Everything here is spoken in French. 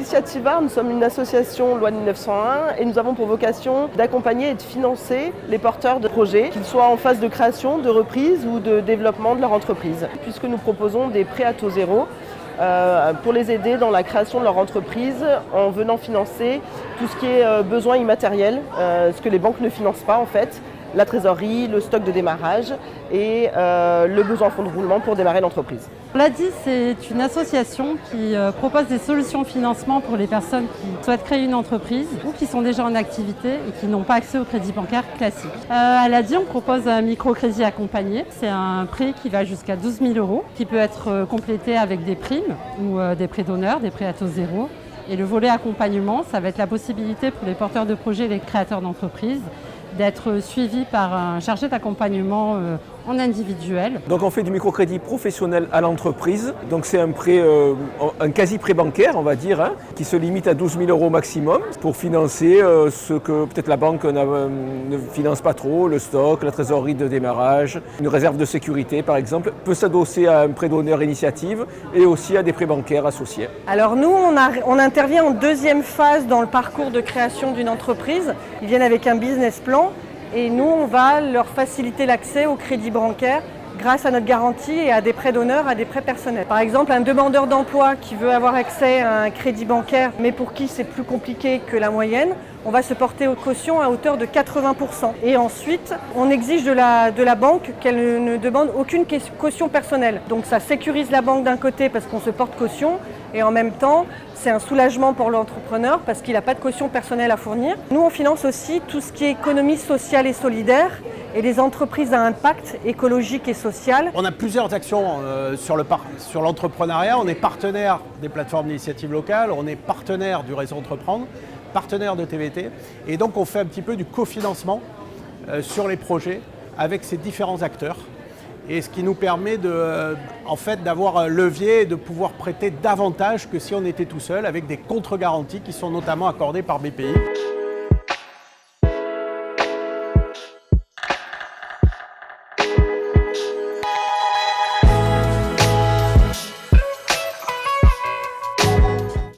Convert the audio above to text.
Initiativa, nous sommes une association loi 1901 et nous avons pour vocation d'accompagner et de financer les porteurs de projets, qu'ils soient en phase de création, de reprise ou de développement de leur entreprise, puisque nous proposons des prêts à taux zéro pour les aider dans la création de leur entreprise en venant financer tout ce qui est besoin immatériel, ce que les banques ne financent pas en fait. La trésorerie, le stock de démarrage et le besoin en fonds de roulement pour démarrer l'entreprise. L'ADI, c'est une association qui propose des solutions de financement pour les personnes qui souhaitent créer une entreprise ou qui sont déjà en activité et qui n'ont pas accès au crédit bancaire classique. À l'ADI, on propose un microcrédit accompagné. C'est un prêt qui va jusqu'à 12 000 € qui peut être complété avec des primes ou des prêts d'honneur, des prêts à taux zéro. Et le volet accompagnement, ça va être la possibilité pour les porteurs de projets et les créateurs d'entreprises d'être suivis par un chargé d'accompagnement en individuel. Donc on fait du microcrédit professionnel à l'entreprise. Donc c'est un prêt, un quasi-prêt bancaire, on va dire, qui se limite à 12 000 € maximum pour financer ce que peut-être la banque ne finance pas trop, le stock, la trésorerie de démarrage, une réserve de sécurité par exemple, peut s'adosser à un prêt d'honneur initiative et aussi à des prêts bancaires associés. Alors nous, on intervient en deuxième phase dans le parcours de création d'une entreprise. Ils viennent avec un business plan. Et nous, on va leur faciliter l'accès au crédit bancaire grâce à notre garantie et à des prêts d'honneur, à des prêts personnels. Par exemple, un demandeur d'emploi qui veut avoir accès à un crédit bancaire, mais pour qui c'est plus compliqué que la moyenne, on va se porter aux cautions à hauteur de 80%. Et ensuite, on exige de la banque qu'elle ne demande aucune caution personnelle. Donc ça sécurise la banque d'un côté parce qu'on se porte caution, et en même temps, c'est un soulagement pour l'entrepreneur parce qu'il n'a pas de caution personnelle à fournir. Nous, on finance aussi tout ce qui est économie sociale et solidaire et les entreprises à impact écologique et social. On a plusieurs actions sur l'entrepreneuriat. On est partenaire des plateformes d'initiatives locales, on est partenaire du réseau Entreprendre, partenaire de TVT. Et donc on fait un petit peu du cofinancement sur les projets avec ces différents acteurs. Et ce qui nous permet d'avoir un levier et de pouvoir prêter davantage que si on était tout seul avec des contre-garanties qui sont notamment accordées par BPI.